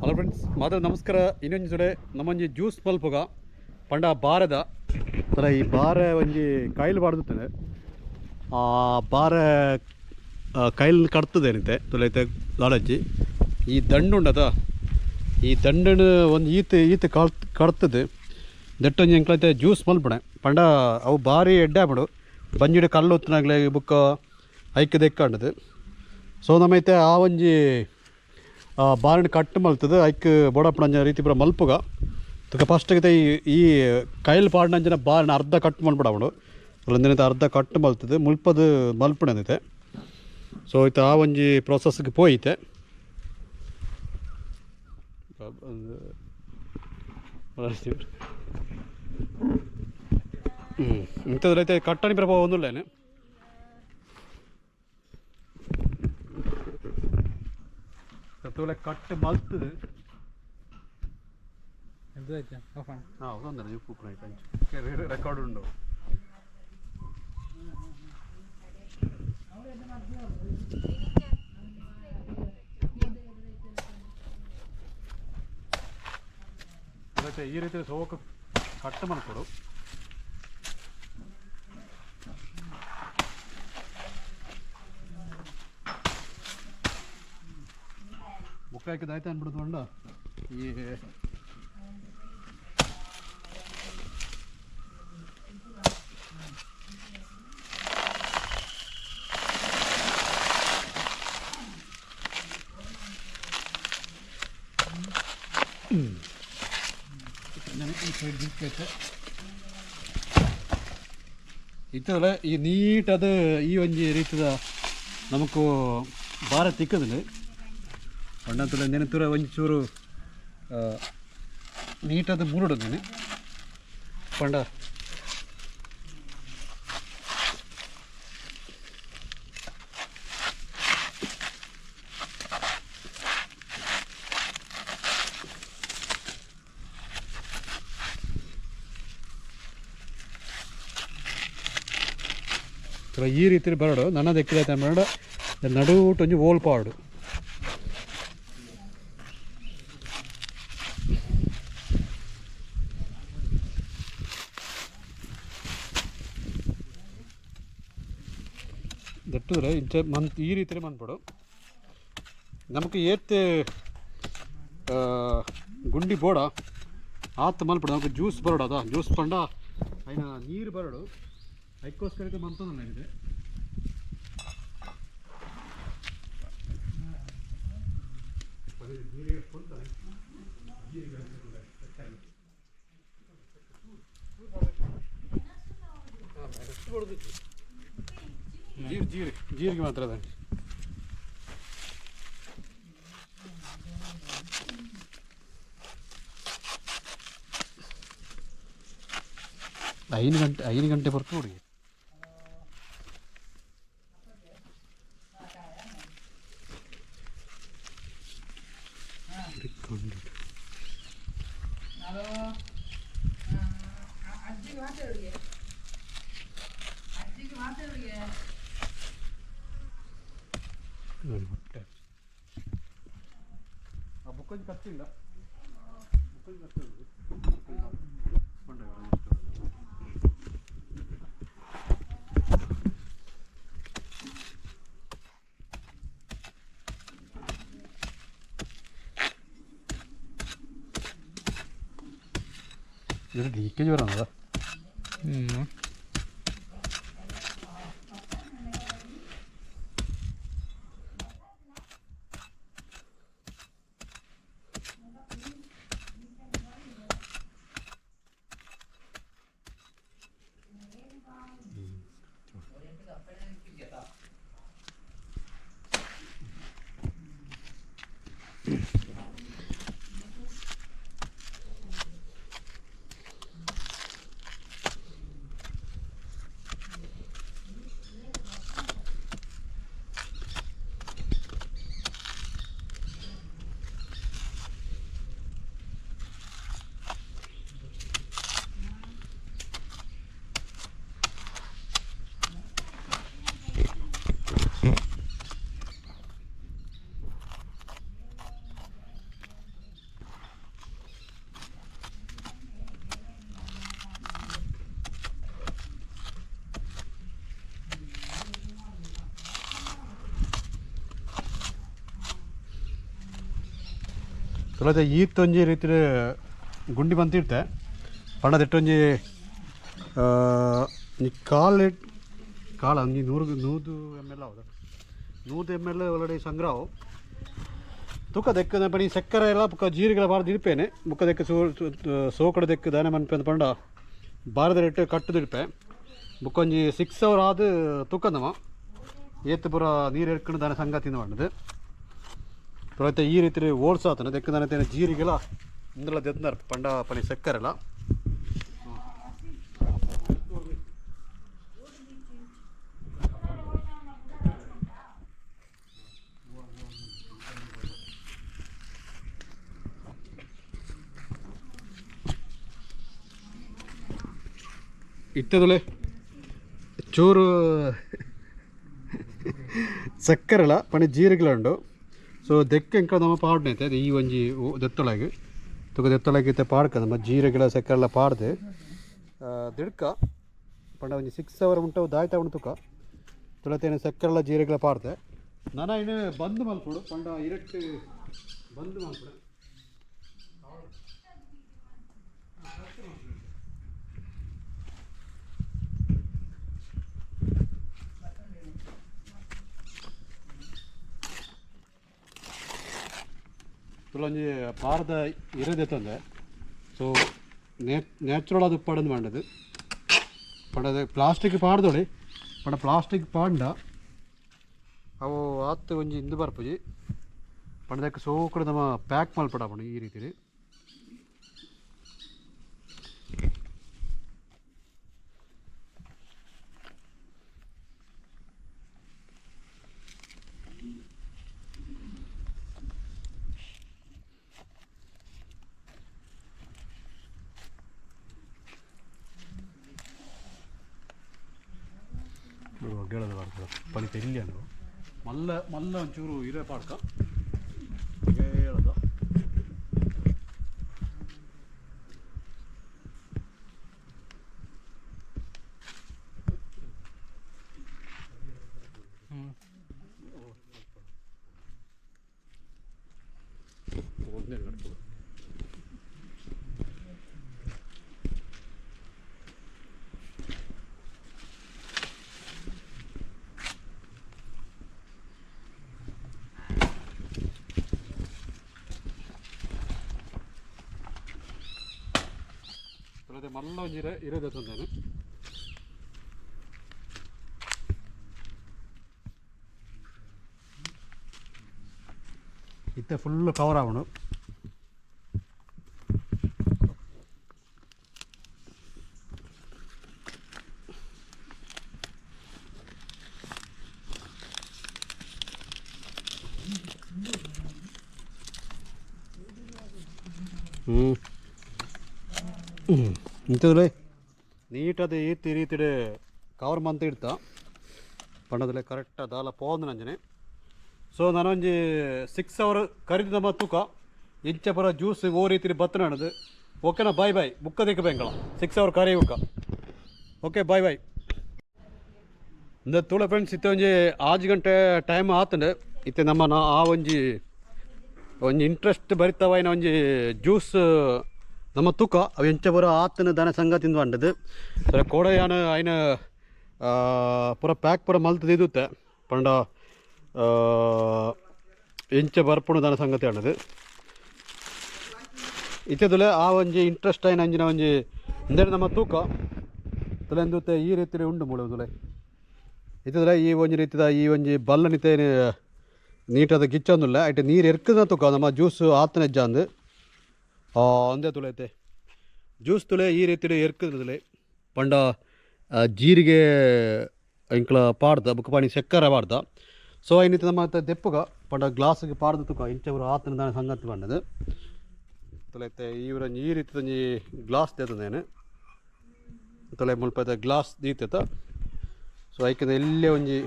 Hello friends, Madhav ನಮಸ್ಕಾರ. ಇನ್ನೊಂದು ಜೊತೆ ನಮ್ಮೊಂಜಿ ಜ್ಯೂಸ್ ಮಲ್ಪುಗ ಪಂಡ ಬಾರದ ತರ ಈ ಬಾರ ಒಂಜಿ ಕಾಯಿಲ್ ಬಾಡ್ದುತ್ತೇನೆ. ಆ ಬಾರ ಕಾಯಿಲ್ ಕಟ್ತದೇನಿತೆ ತುಲೈತೆ ಲಾಲಜ್ಜಿ ಈ ದಂಡುಂಡದ ಈ ದಂಡನ ಒಂದು ಈತ ಕಡ್ತದೆ ದಟ್ಟೊಂಜಿ ಎಂಕ್ಲೈತೆ ಜ್ಯೂಸ್ ಮಲ್ಪಣೆ ಪಂಡ ಅವು ಭಾರಿ ಎಡ್ಡೆ ಬಿಡು ಬಂಜಿಡು ಕಲ್ಲು ಹೊತ್ತಿನಾಗ್ಲೇ ಬುಕ್ಕ ಐಕ್ಯದ ಎಕ್ಕಂಡದು. ಸೊ ನಮ್ಮೈತೆ ಆ ಒಂಜಿ ಬಾರಿನ ಕಟ್ಟು ಮಲ್ತದೆ ಐಕ್ ಬೋಡಪ್ಪನ ರೀತಿ ಪೂರ ಮಲ್ಪುಗ ತುಕ ಫಸ್ಟ್ಗೆ ಈ ಕೈಲ್ ಪಾಡ್ನಂಜನ ಬಾರಿನ ಅರ್ಧ ಕಟ್ಟು ಮಲ್ಪಡವಡು ಒಂದಿನ ಅರ್ಧ ಕಟ್ಟು ಮಲ್ತದೆ ಮುಲ್ಪದು ಮಲ್ಪಣದೈತೆ. ಸೊ ಐತೆ ಆ ಒಂಜಿ ಪ್ರೊಸೆಸ್ಗೆ ಪೋಯಿತೆ. ಇಂಥದ್ರೈತೆ ಕಟ್ಟಣಿ ಪ್ರಭಾವ ಒಂದಿಲ್ಲೇನೆ. ತೂಲೆ ಕಟ್ಟು ಮಲ್ತದೆ ರೆಕಾರ್ಡ್ ಉಂಡು. ಈ ರೀತಿ ಸೋಕು ಕಟ್ಟು ಮಲ್ಕೊಡು. ಬುಕ್ ಹಾಕಿದ ಆಯ್ತು ಅಂದ್ಬಿಡ್ತು ಅಂಡ ಈ ಇತ್ತಲ್ಲ ಈ ನೀಟದ ಈ ಒಂಜಿ ರೀತಿದ ನಮಕು ಭಾರ ತಿಕ್ಕದಿಲ್ಲ ಪಂಡಂತುಲ ನೆನತುರ ಒಂಜಿ ಚೂರು ನೀಟದ ಮುರುಡು ನೆನೆ ಪಂಡ ಈ ರೀತಿ ಬರಡು ನನ್ನ ದೆಕ್ಕಿದ ಬರಡು ನಡುಟು ಒಂಜಿ ಓಲ್ಪಾಡು ದಟ್ಟುದ್ರೆ ಇಂಚ ಈ ರೀತಿ ಮನ್ಪಡು ನಮಗೆ ಏತ್ ಗುಂಡಿ ಬೋಡ ಆತ್ ಮಲ್ಪಡು ನಮಗೆ ಜ್ಯೂಸ್ ಬರಡು ಅದ ಜ್ಯೂಸ್ ಪಂಡ ಐನ ನೀರು ಬರಡು ಐಕ್ಕೋಸ್ಕರ ಮಂತದಲ್ಲ ಇದೆ. ಜೀರಿಗೆ ಮಾತ್ರ ಅದ. ಐದು ಗಂಟೆ ಬರ್ತು ನೋಡಿ. ಬುಕ್ಕೊಂದು ಕತ್ತಿಲ್ಲ ಇದು ಲೀಕೇಜ್ ಬರೋದ. ತುಳತೆ ಈತ್ತೊಂಜಿ ರೀತಿ ಗುಂಡಿ ಬಂತಿರ್ತೆ ಪಂಡ ದೆಟ್ಟೊಂಜಿ ಕಾಳ ಒಂಜಿ 100 ml ಹೌದಾ 100 ml ಒಳಗಡೆ ಸಂಗ್ರಹ ತುಕ ದೆಕ್ಕ ಪಣಿ ಸಕ್ಕರೆ ಎಲ್ಲ ಬುಕ್ಕ ಜೀರಿಗೆಲ್ಲ ಬಾರ್ದು ಇಡ್ಪೇನೆ ಬುಕ್ಕ ದೆಕ್ಕ ಸೋಕಡ ದೆಕ್ಕ ದಾನೆ ಮನ್ಪೆ ಪಂಡ ಬಾರದ ರೇಟ್ ಕಟ್ಟುದಿಡ್ಪೆ ಬುಕ್ಕೊಂಜಿ 6 hour ಆದ ತುಕ್ಕಂದಮ್ಮ ಏತ್ತು ಪೂರ ನೀರು ಎರ್ಕೊಂಡು ದಾನೆ ಸಂಗತಿಂದ ಮಾಡಿದೆ ತುಳತೆ ಈ ರೀತಿ ಓಡ್ಸಾತನ ದೆಕ್ಕ ದಾನೆ ಜೀರಿಗೆಲ್ಲ ಇಂದೆಲ್ಲ ದೆತ್ನಾರ ಪಂಡ ಪಣಿ ಸಕ್ಕರೆಲ್ಲ ಇತ್ತದಲೆ ಚೂರು ಸಕ್ಕರೆಲ್ಲ ಪಣಿ ಜೀರಿಗೆಲ ಸೊ ದೆಕ್ಕ ಎಂಕ ನಮ್ಮ ಪಾಡ್ನೈತೆ ಅದು ಈ ಒಂಜಿ ದೆತ್ತೊಳಗೆ ತುಕ ದೆತ್ತೊಳಗೆ ಪಾಡ್ಕ ನಮ್ಮ ಜೀರಿಗೆಲ ಸಕ್ಕರೆಲ್ಲ ಪಾಡ್ದೆ ದಿಡ್ಕ ಪಂಡ ಒಂಜಿ 6 hour ಉಂಟವು ದಾಯ್ತಾ ಉಂಟು ತುಕ ತುಳತೇನೆ ಸಕ್ಕರೆಲ್ಲ ಜೀರಿಗೆಲ ಪಾಡ್ದೆ ನಾನು ಇನ್ನು ಬಂದ್ ಮಲ್ಪಡು ಪಂಡ ಇರಟ್ಟು ಬಂದ್ ಮಲ್ಪಡು ತುಳೊಂಜಿ ಪಾರದ ಇರದೆತ್ತಂದೆ ಸೊ ನ್ಯಾಚುರಲ್ ಅದು ಉಪ್ಪಾಡಂದು ಮಾಡದು ಪಂಡದ ಪ್ಲಾಸ್ಟಿಕ್ ಪಾಡ್ದೋಳಿ ಪಂಡ ಪ್ಲಾಸ್ಟಿಕ್ ಪಾಂಡ ಅವು ಆತು ಒಂಜಿ ಇಂದು ಬರ್ಪುಜಿ ಪಂಡದಕ್ಕೆ ಸೋಕಡೆ ನಮ್ಮ ಪ್ಯಾಕ್ ಮಲ್ಪಡ ಪಂಡ ಈ ರೀತಿ ಗೆಳದ ಬಾಡ್ಕ ಪಳಿ ತೆಲ್ಲಿ ಅನ್ನು ಮಲ್ಲ ಒಂಚೂರು ಇರೋ ಪಾಡ್ಕ ಹೇಳದ ಮಲ್ಲ ಒಂಜಿ ಇರೋದೇ ತಂದೇನೆ ಇತ್ತೆ ಫುಲ್ ಕವರ್ ಆವಣು ಇಂಥದ್ರಲ್ಲಿ ನೀಟದು ಈ ರೀತಿ ಕವರ್ ಮಂತ್ ಇಡ್ತಾ ಪಂಡದಲ್ಲಿ ಕರೆಕ್ಟ್ ದಾಲ ಪೋಂದು ನಂಜನೆ ಸೊ ನಾನೊಂಜಿ 6 hour ಕರಿದು ನಮ್ಮ ತೂಕ ಇಂಚ ಪರ ಜ್ಯೂಸ್ ಓ ರೀತಿ ಬತ್ತ ನಡದು ಓಕೆನಾ ಬಾಯ್ ಬಾಯ್ ಬುಕ್ಕ ದಿಕ್ಕ ಬೇಕಲ್ಲ 6 hour ಕರಿ ಬುಕ್ಕ ಓಕೆ ಬಾಯ್ ಬಾಯ್ ಇಂದ ತೂಳ ಫ್ರೆಂಡ್ಸ್ ಇತ್ತೆ ಒಂಜಿ 6 ಗಂಟೆ ಟೈಮ್ ಆತಂಡೆ ಇತ್ತೆ ನಮ್ಮ ಆ ಒಂಜಿ ಇಂಟ್ರೆಸ್ಟ್ ಬರಿತಾವ ಒಂಜಿ ಜ್ಯೂಸ್ ನಮ್ಮ ತೂಕ ಅವು ಎಂಚ ಬರೋ ಆತನ ದನ ಸಂಗತಿಂದ ಬಂಡದು ಸರಿ ಕೋಡಯಾನ ಆಯ್ನ ಪೂರ ಪ್ಯಾಕ್ ಪೂರ ಮಲ್ತದ ಇದುತ್ತೆ ಪಂಡ ಎಂಚ ಬರ್ಪುಣ ದನ ಸಂಗತಿ ಅನ್ನದು ಇತ್ತದಲೆ ಆ ಒಂಜಿ ಇಂಟ್ರೆಸ್ಟ್ ಆಯ್ನ ಅಂಜಿನ ಒಂಜಿ ಇಂದೇನು ನಮ್ಮ ತೂಕ ತಲೆ ಎಂದುತ್ತೆ ಈ ರೀತಿ ಉಂಡು ಮುಳುವುದುಲೆ ಇತ್ತದಲೆ ಈ ಒಂಜಿ ರೀತಿದ ಈ ಒಂಜಿ ಬಲ್ಲ ನಿತೆ ನೀಟಾದ ಗಿಚ್ಚೊಂದುಲ್ಲ ಐಟೆ ನೀರು ಎರ್ಕದ ತೂಕ ನಮ್ಮ ಜ್ಯೂಸ್ ಆತನ ಹೆಜ್ಜ ಅಂದು ಒಂದೇ ತುಳೈತೆ ಜ್ಯೂಸ್ ತುಳೆ ಈ ರೀತಿ ಎರ್ಕದ್ರದಲೆ ಪಂಡ ಜೀರಿಗೆ ಇಂಕ್ಲ ಪಾಡ್ದ ಬುಕ್ಕ ಪಾಣಿ ಸಕ್ಕರೆ ಪಾಡ್ದ ಸೊ ಐನಿತ ನಮ್ಮ ದೆಪ್ಪಗ ಪಂಡ ಗ್ಲಾಸ್ಗೆ ಪಾಡ್ದ ತುಕ ಇಂಚವರು ಆತನ ದಾನ ಸಂಗತಿ ಬಂಡದು ತುಳೈತೆ ಇವರ ಈ ರೀತಿ ಗ್ಲಾಸ್ ದೇತಂದೇನು ತುಳೆ ಮುಲ್ಪ ಗ್ಲಾಸ್ ದೀತತ ಸೊ ಐಕೆ ಎಲ್ಲೇ ಒಂಜಿ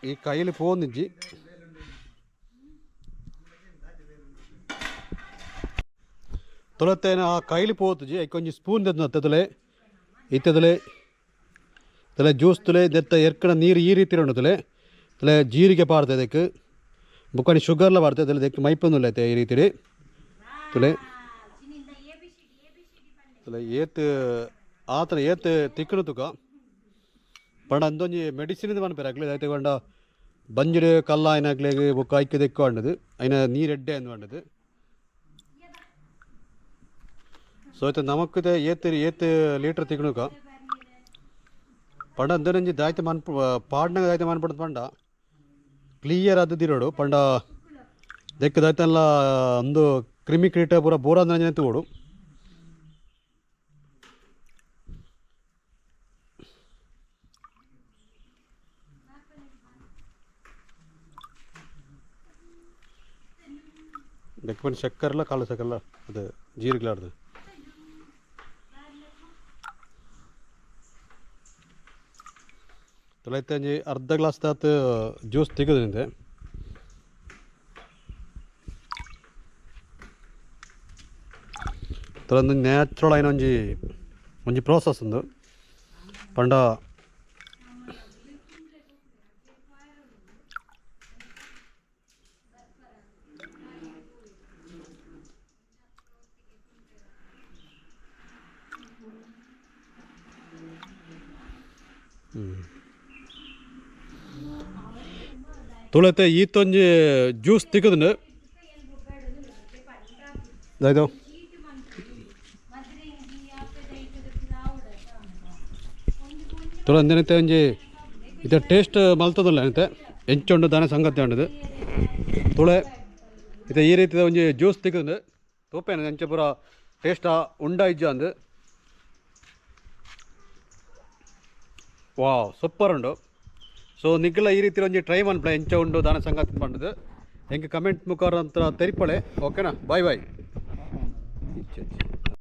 ಈ ಕೈಲಿ ಪೋಂದಿಜ್ಜಿ ತೊಳತ್ತೇನೆ ಆ ಕೈಲಿ ಪೋತುಜಿ ಐಕೊಂಜಿ ಸ್ಪೂನ್ ದೆತ್ತಲೆ ಇತ್ತದಲೆ ತಲೆ ಜ್ಯೂಸ್ ತುಲೆ ದೆತ್ತ ಎರ್ಕಡ ನೀರು ಈ ರೀತಿ ಉಂಡು ತಲೆ ಜೀರಿಗೆ ಪಾಡ್ದೆ ಅದಕ್ಕೆ ಬುಕ್ಕಾನಿ ಶುಗರ್ಲ ಬರ್ತದೆ ಅದರಲ್ಲಿ ಅದಕ್ಕೆ ಮೈಪೊಂದಿಲ್ಲ ಐತೆ ಈ ರೀತಿ ತುಲೆ ತುಲೆ ಏತ್ ಆ ಥರ ಏತ್ ತಿಕ್ಕನು ತುಕ ಪಂಡ ಅಂದೊಂಜಿ ಮೆಡಿಸಿನ್ ಮನ್ಪೇರು ಆಗ್ಲಿ ಆಯ್ತು ಪಂಡ ಬಂಜಿಡು ಕಲ್ಲ ಏನಾಗ್ಲಿ ಬುಕ್ಕ ಐಕ್ಯದ ఎక్కువ ಅಂಡದು అయిన ನೀರು ಎಡ್ಡೆ ಅಂದು ಅಂಡದು ಸೊ ಆಯ್ತು ನಮಕ್ಕಿದೆ ಏತ್ ಲೀಟ್ರ್ ತಿಕ್ಕನುಕ ಪಂಡ ಅಂದೊಂಜಿ ದಾಯ್ತು ಪಾಡ್ನಾಗ ದಾಯ್ತು ಮನ್ಪಡ್ದು ಪಂಡ ಕ್ಲಿಯರ್ ಆದದಿರೋಡು ಪಂಡ ದೆಕ್ಕದಾಯ್ತಲ್ಲ ಒಂದು ಕ್ರಿಮಿ ಕ್ರೀಟ ಪೂರ ಬೋರಾದ ತಗೋಡು ದೆಕ್ಕ ಚಕ್ಕರ್ಲ ಕಾಳು ಸಕ್ಕಲ್ಲ ಅದು ಜೀರಿಗ್ಲಾರ್ದು ತೊಲೈತೆ ಒಂಜಿ ಅರ್ಧ ಗ್ಲಾಸ್ ತಾತ್ ಜ್ಯೂಸ್ ತೆಗೆದು ನಿಂತೆ ತೊಲೊಂದು ನ್ಯಾಚುರಲ್ ಆಯ್ನ ಒಂಜಿ ಪ್ರೋಸೆಸ್ ಉಂದು ಪಂಡ ತುಳತೆ ಈತೊಂಜಿ ಜ್ಯೂಸ್ ತಿಕ್ಕದು ಆಯ್ತು ತುಳ ಅಂದೇನೈತೆ ಒಂಜಿ ಇದು ಟೇಸ್ಟ್ ಮಲ್ತದಲ್ಲ ಅಂತೆ ಎಂಚುಂಡು ದಾನೆ ಸಂಗತಿ ಉಂಡದು ತುಳೆ ಇದು ಈ ರೀತಿಯ ಒಂಜಿ ಜ್ಯೂಸ್ ತಿಕ್ಕದು ತೋಪೇನ ಎಂಚ ಪೂರ ಟೇಸ್ಟ್ ಉಂಡ ಇಜ್ಜ ಅಂದು ವಾವ್ ಸೂಪರ್ ಉಂಡು ಸೊ ನಿಗ್ಲ ಈ ರೀತಿ ಒಂಜಿ ಟ್ರೈ ಮನ್ಪಳೆ ಎಂಚ ಉಂಡು ದಾನ ಸಂಗತಿ ಪಂಡದು ಹೆಂಗೆ ಕಮೆಂಟ್ ಮುಖಾರ ಅಂತ ತೆರಿಪಳೆ ಓಕೆನಾ ಬಾಯ್ ಬಾಯ್